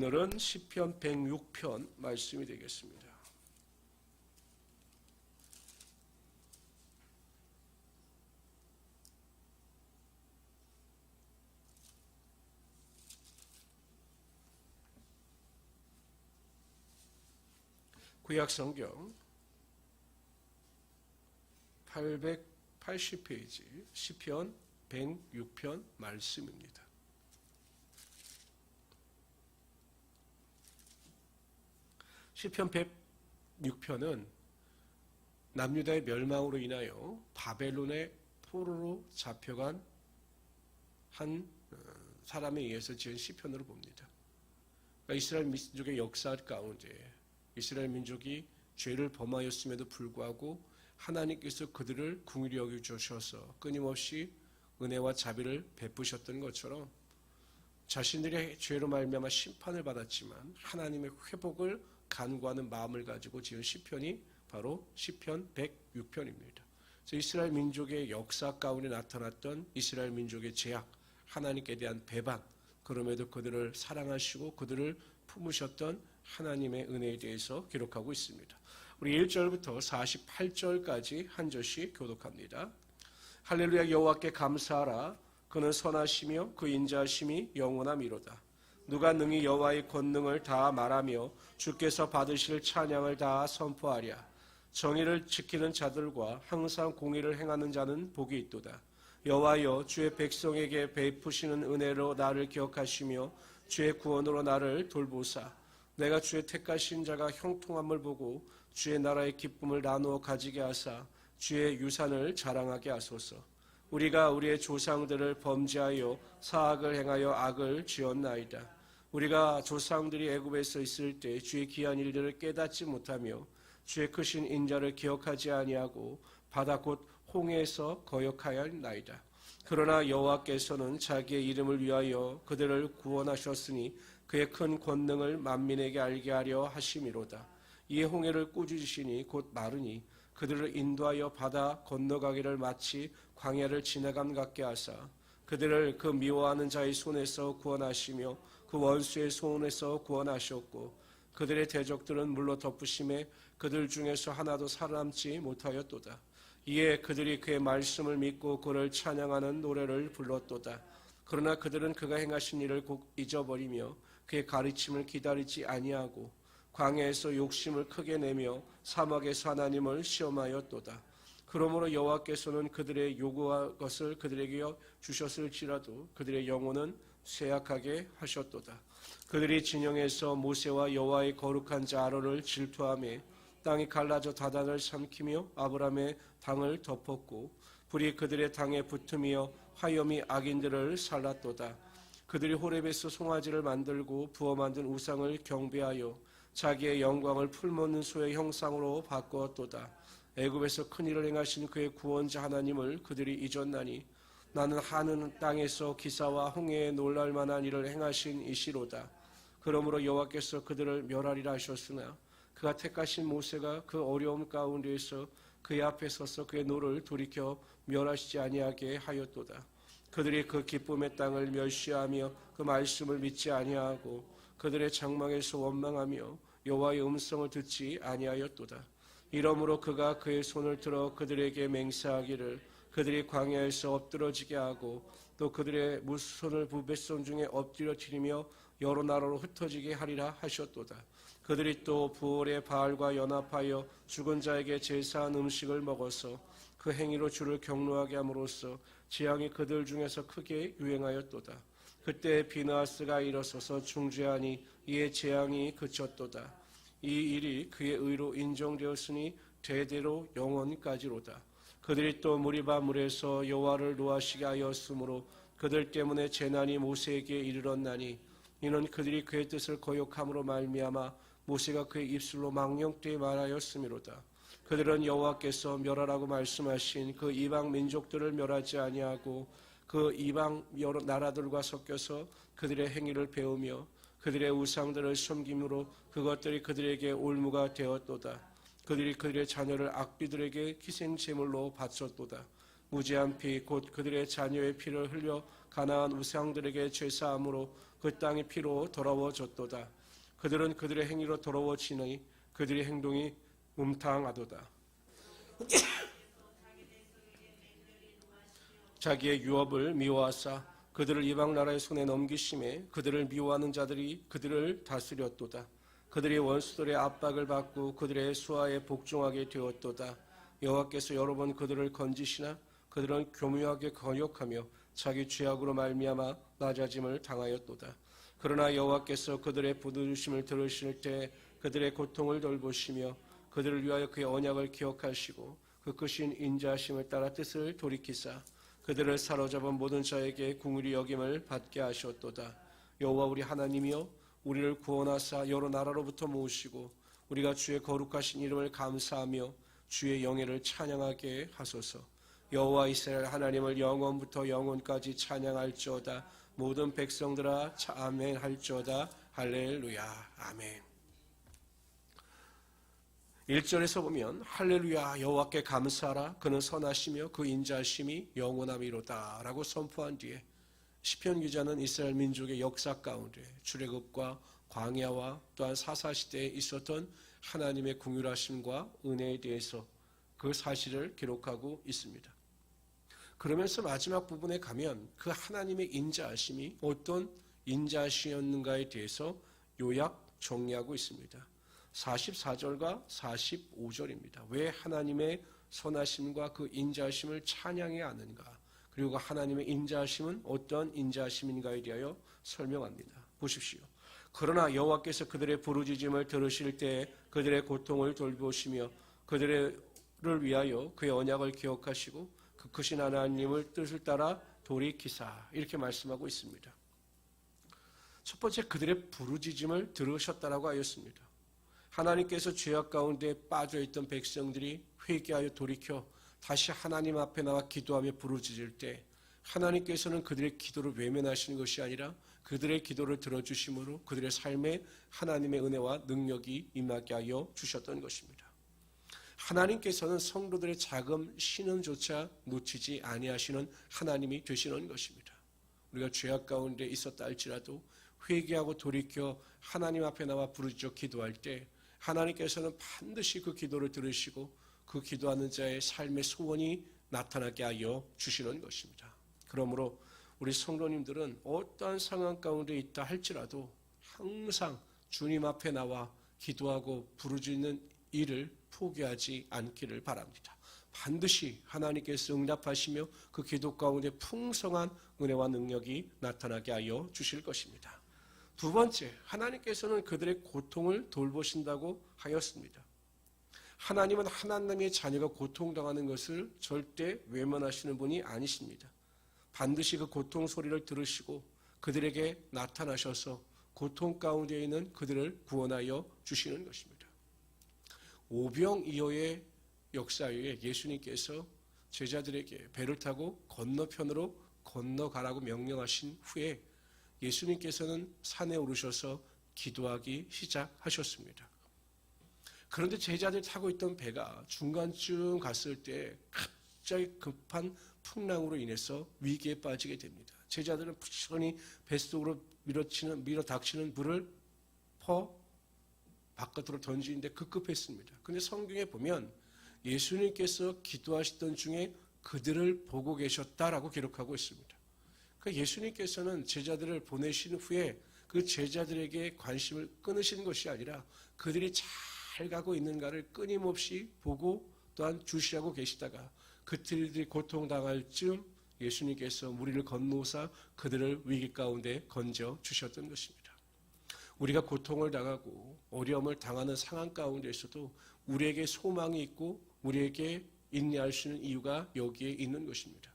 오늘은 시편 106편 말씀이 되겠습니다. 구약성경 880페이지 시편 106편 말씀입니다. 시편 106편은 남유다의 멸망으로 인하여 바벨론의 포로로 잡혀간 한 사람에 의해서 지은 시편으로 봅니다. 그러니까 이스라엘 민족의 역사 가운데 이스라엘 민족이 죄를 범하였음에도 불구하고 하나님께서 그들을 긍휼히 여겨주셔서 끊임없이 은혜와 자비를 베푸셨던 것처럼 자신들의 죄로 말미암아 심판을 받았지만 하나님의 회복을 간구하는 마음을 가지고 지은 시편이 바로 시편 106편입니다. 이스라엘 민족의 역사 가운데 나타났던 이스라엘 민족의 죄악, 하나님께 대한 배반, 그럼에도 그들을 사랑하시고 그들을 품으셨던 하나님의 은혜에 대해서 기록하고 있습니다. 우리 1절부터 48절까지 한 절씩 교독합니다. 할렐루야. 여호와께 감사하라. 그는 선하시며 그 인자하심이 영원함이로다. 누가 능히 여호와의 권능을 다 말하며 주께서 받으실 찬양을 다 선포하랴. 정의를 지키는 자들과 항상 공의를 행하는 자는 복이 있도다. 여호와여, 주의 백성에게 베푸시는 은혜로 나를 기억하시며 주의 구원으로 나를 돌보사. 내가 주의 택하신 자가 형통함을 보고 주의 나라의 기쁨을 나누어 가지게 하사 주의 유산을 자랑하게 하소서. 우리가 우리의 조상들을 범죄하여 사악을 행하여 악을 지었나이다. 우리가 조상들이 애굽에서 있을 때 주의 기한 일들을 깨닫지 못하며 주의 크신 인자를 기억하지 아니하고 바다 곧 홍해에서 거역하였나이다. 그러나 여호와께서는 자기의 이름을 위하여 그들을 구원하셨으니 그의 큰 권능을 만민에게 알게 하려 하심이로다. 이에 홍해를 꾸짖으시니 곧 마르니 그들을 인도하여 바다 건너가기를 마치 광야를 지나감 같게 하사 그들을 그 미워하는 자의 손에서 구원하시며 그 원수의 손에서 구원하셨고 그들의 대적들은 물로 덮으심에 그들 중에서 하나도 살아남지 못하였도다. 이에 그들이 그의 말씀을 믿고 그를 찬양하는 노래를 불렀도다. 그러나 그들은 그가 행하신 일을 곧 잊어버리며 그의 가르침을 기다리지 아니하고 광야에서 욕심을 크게 내며 사막에서 하나님을 시험하였도다. 그러므로 여호와께서는 그들의 요구할 것을 그들에게 주셨을지라도 그들의 영혼은 쇠약하게 하셨도다. 그들이 진영에서 모세와 여호와의 거룩한 자 아론을 질투하며 땅이 갈라져 다단을 삼키며 아브라함의 당을 덮었고 불이 그들의 당에 붙으며 화염이 악인들을 살랐도다. 그들이 호렙에서 송아지를 만들고 부어 만든 우상을 경배하여 자기의 영광을 풀먹는 소의 형상으로 바꾸었도다. 애굽에서 큰 일을 행하신 그의 구원자 하나님을 그들이 잊었나니 나는 하늘 땅에서 기사와 홍해에 놀랄 만한 일을 행하신 이시로다. 그러므로 여호와께서 그들을 멸하리라 하셨으나 그가 택하신 모세가 그 어려움 가운데에서 그의 앞에 서서 그의 노를 돌이켜 멸하시지 아니하게 하였도다. 그들이 그 기쁨의 땅을 멸시하며 그 말씀을 믿지 아니하고 그들의 장막에서 원망하며 여호와의 음성을 듣지 아니하였도다. 이러므로 그가 그의 손을 들어 그들에게 맹세하기를 그들이 광야에서 엎드러지게 하고 또 그들의 무손을 부뱃손 중에 엎드려뜨리며 여러 나라로 흩어지게 하리라 하셨도다. 그들이 또 부올의 바알과 연합하여 죽은 자에게 제사한 음식을 먹어서 그 행위로 주를 경노하게 함으로써 재앙이 그들 중에서 크게 유행하였도다. 그때 비느하스가 일어서서 중재하니 이에 재앙이 그쳤도다. 이 일이 그의 의로 인정되었으니 대대로 영원까지로다. 그들이 또 무리바 물에서 여호와를 노하시게 하였으므로 그들 때문에 재난이 모세에게 이르렀나니 이는 그들이 그의 뜻을 거역함으로 말미암아 모세가 그의 입술로 망령되이 말하였음이로다. 그들은 여호와께서 멸하라고 말씀하신 그 이방 민족들을 멸하지 아니하고 그 이방 여러 나라들과 섞여서 그들의 행위를 배우며 그들의 우상들을 섬김으로 그것들이 그들에게 올무가 되었도다. 그들이 그들의 자녀를 악귀들에게 희생제물로 바쳤도다. 무지한 피 곧 그들의 자녀의 피를 흘려 가나안 우상들에게 제사함으로 그 땅의 피로 더러워졌도다. 그들은 그들의 행위로 더러워지니 그들의 행동이 음탕하도다. 자기의 유업을 미워하사 그들을 이방 나라의 손에 넘기심에 그들을 미워하는 자들이 그들을 다스렸도다. 그들이 원수들의 압박을 받고 그들의 수하에 복종하게 되었도다. 여호와께서 여러 번 그들을 건지시나 그들은 교묘하게 거역하며 자기 죄악으로 말미암아 낮아짐을 당하였도다. 그러나 여호와께서 그들의 부르심을 들으실 때 그들의 고통을 돌보시며 그들을 위하여 그의 언약을 기억하시고 그 크신 인자하심을 따라 뜻을 돌이키사 그들을 사로잡은 모든 자에게 긍휼히 여김을 받게 하셨도다. 여호와 우리 하나님이여 우리를 구원하사 여러 나라로부터 모으시고 우리가 주의 거룩하신 이름을 감사하며 주의 영예를 찬양하게 하소서. 여호와 이스라엘 하나님을 영원부터 영원까지 찬양할지어다. 모든 백성들아 아멘 할지어다. 할렐루야 아멘. 1절에서 보면 할렐루야 여호와께 감사하라 그는 선하시며 그 인자하심이 영원함이로다 라고 선포한 뒤에 시편 기자는 이스라엘 민족의 역사 가운데 출애굽과 광야와 또한 사사시대에 있었던 하나님의 긍휼하심과 은혜에 대해서 그 사실을 기록하고 있습니다. 그러면서 마지막 부분에 가면 그 하나님의 인자하심이 어떤 인자하심이었는가에 대해서 요약 정리하고 있습니다. 44절과 45절입니다. 왜 하나님의 선하심과 그 인자하심을 찬양해야 하는가? 그리고 하나님의 인자하심은 어떤 인자하심인가에 대하여 설명합니다. 보십시오. 그러나 여호와께서 그들의 부르짖음을 들으실 때 그들의 고통을 돌보시며 그들을 위하여 그의 언약을 기억하시고 그 크신 하나님을 뜻을 따라 돌이키사 이렇게 말씀하고 있습니다. 첫 번째 그들의 부르짖음을 들으셨다라고 하였습니다. 하나님께서 죄악 가운데 빠져있던 백성들이 회개하여 돌이켜 다시 하나님 앞에 나와 기도하며 부르짖을 때 하나님께서는 그들의 기도를 외면하시는 것이 아니라 그들의 기도를 들어주심으로 그들의 삶에 하나님의 은혜와 능력이 임하게 하여 주셨던 것입니다. 하나님께서는 성도들의 작은 신음조차 놓치지 아니하시는 하나님이 되시는 것입니다. 우리가 죄악 가운데 있었다 할지라도 회개하고 돌이켜 하나님 앞에 나와 부르짖어 기도할 때 하나님께서는 반드시 그 기도를 들으시고 그 기도하는 자의 삶의 소원이 나타나게 하여 주시는 것입니다. 그러므로 우리 성도님들은 어떠한 상황 가운데 있다 할지라도 항상 주님 앞에 나와 기도하고 부르짖는 일을 포기하지 않기를 바랍니다. 반드시 하나님께서 응답하시며 그 기도 가운데 풍성한 은혜와 능력이 나타나게 하여 주실 것입니다. 두 번째, 하나님께서는 그들의 고통을 돌보신다고 하였습니다. 하나님은 하나님의 자녀가 고통당하는 것을 절대 외면하시는 분이 아니십니다. 반드시 그 고통 소리를 들으시고 그들에게 나타나셔서 고통 가운데 있는 그들을 구원하여 주시는 것입니다. 오병이어의 역사에 예수님께서 제자들에게 배를 타고 건너편으로 건너가라고 명령하신 후에 예수님께서는 산에 오르셔서 기도하기 시작하셨습니다. 그런데 제자들이 타고 있던 배가 중간쯤 갔을 때 갑자기 급한 풍랑으로 인해서 위기에 빠지게 됩니다. 제자들은 부지런히 뱃속으로 밀어닥치는 물을 바깥으로 던지는데 급급했습니다. 그런데 성경에 보면 예수님께서 기도하시던 중에 그들을 보고 계셨다라고 기록하고 있습니다. 그러니까 예수님께서는 제자들을 보내신 후에 그 제자들에게 관심을 끊으시는 것이 아니라 그들이 잘 가고 있는가를 끊임없이 보고 또한 주시하고 계시다가 그들이 고통당할 즈음 예수님께서 무리를 건너오사 그들을 위기 가운데 건져 주셨던 것입니다. 우리가 고통을 당하고 어려움을 당하는 상황 가운데서도 우리에게 소망이 있고 우리에게 인내할 수 있는 이유가 여기에 있는 것입니다.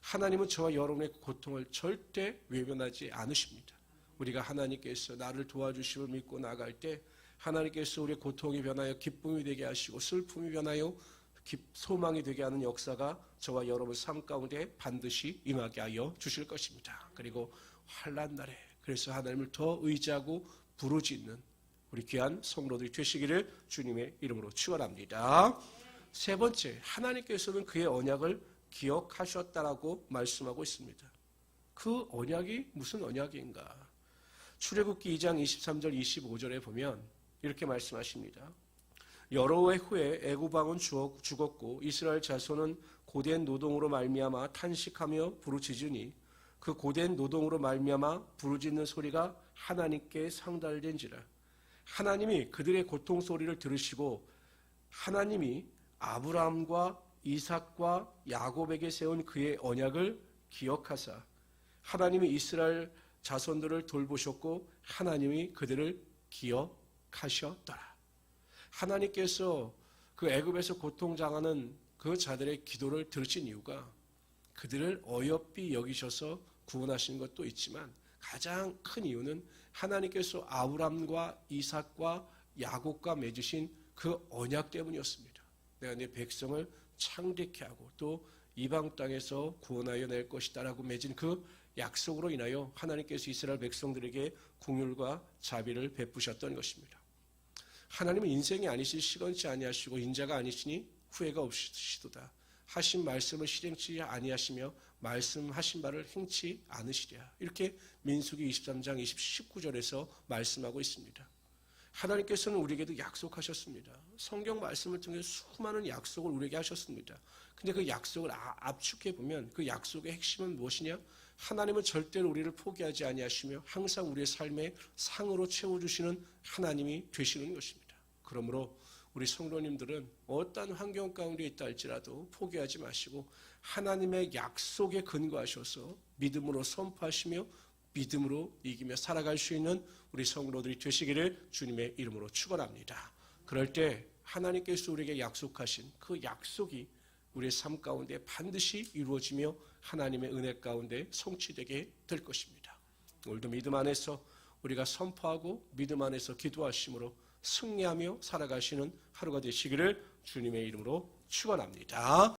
하나님은 저와 여러분의 고통을 절대 외면하지 않으십니다. 우리가 하나님께서 나를 도와주심을 믿고 나갈 때 하나님께서 우리의 고통이 변하여 기쁨이 되게 하시고 슬픔이 변하여 소망이 되게 하는 역사가 저와 여러분 삶 가운데 반드시 임하게 하여 주실 것입니다. 그리고 환난 날에 그래서 하나님을 더 의지하고 부르짖는 우리 귀한 성도들이 되시기를 주님의 이름으로 축원합니다. 세 번째, 하나님께서는 그의 언약을 기억하셨다라고 말씀하고 있습니다. 그 언약이 무슨 언약인가? 출애굽기 2장 23절 25절에 보면 이렇게 말씀하십니다. 여러 해 후에 애굽 왕은 죽었고 이스라엘 자손은 고된 노동으로 말미암아 탄식하며 부르짖으니 그 고된 노동으로 말미암아 부르짖는 소리가 하나님께 상달된지라. 하나님이 그들의 고통 소리를 들으시고 하나님이 아브라함과 이삭과 야곱에게 세운 그의 언약을 기억하사 하나님이 이스라엘 자손들을 돌보셨고 하나님이 그들을 기억하셨더라. 하나님께서 그 애굽에서 고통당하는 그 자들의 기도를 들으신 이유가 그들을 어여삐 여기셔서 구원하신 것도 있지만 가장 큰 이유는 하나님께서 아브람과 이삭과 야곱과 맺으신 그 언약 때문이었습니다. 내가 네 백성을 창대케 하고 또 이방 땅에서 구원하여 낼 것이다 라고 맺은 그 약속으로 인하여 하나님께서 이스라엘 백성들에게 긍휼과 자비를 베푸셨던 것입니다. 하나님은 인생이 아니시 시건치 아니하시고 인자가 아니시니 후회가 없으시도다. 하신 말씀을 실행치 아니하시며 말씀하신 바를 행치 않으시랴. 이렇게 민수기 23장 19절에서 말씀하고 있습니다. 하나님께서는 우리에게도 약속하셨습니다. 성경 말씀을 통해 수많은 약속을 우리에게 하셨습니다. 근데 그 약속을 압축해 보면 그 약속의 핵심은 무엇이냐? 하나님은 절대로 우리를 포기하지 아니하시며 항상 우리의 삶에 상으로 채워주시는 하나님이 되시는 것입니다. 그러므로 우리 성도님들은 어떠한 환경 가운데 있다 할지라도 포기하지 마시고 하나님의 약속에 근거하셔서 믿음으로 선포하시며 믿음으로 이기며 살아갈 수 있는 우리 성도들이 되시기를 주님의 이름으로 축원합니다. 그럴 때 하나님께서 우리에게 약속하신 그 약속이 우리의 삶 가운데 반드시 이루어지며 하나님의 은혜 가운데 성취되게 될 것입니다. 오늘도 믿음 안에서 우리가 선포하고 믿음 안에서 기도하심으로 승리하며 살아가시는 하루가 되시기를 주님의 이름으로 축원합니다.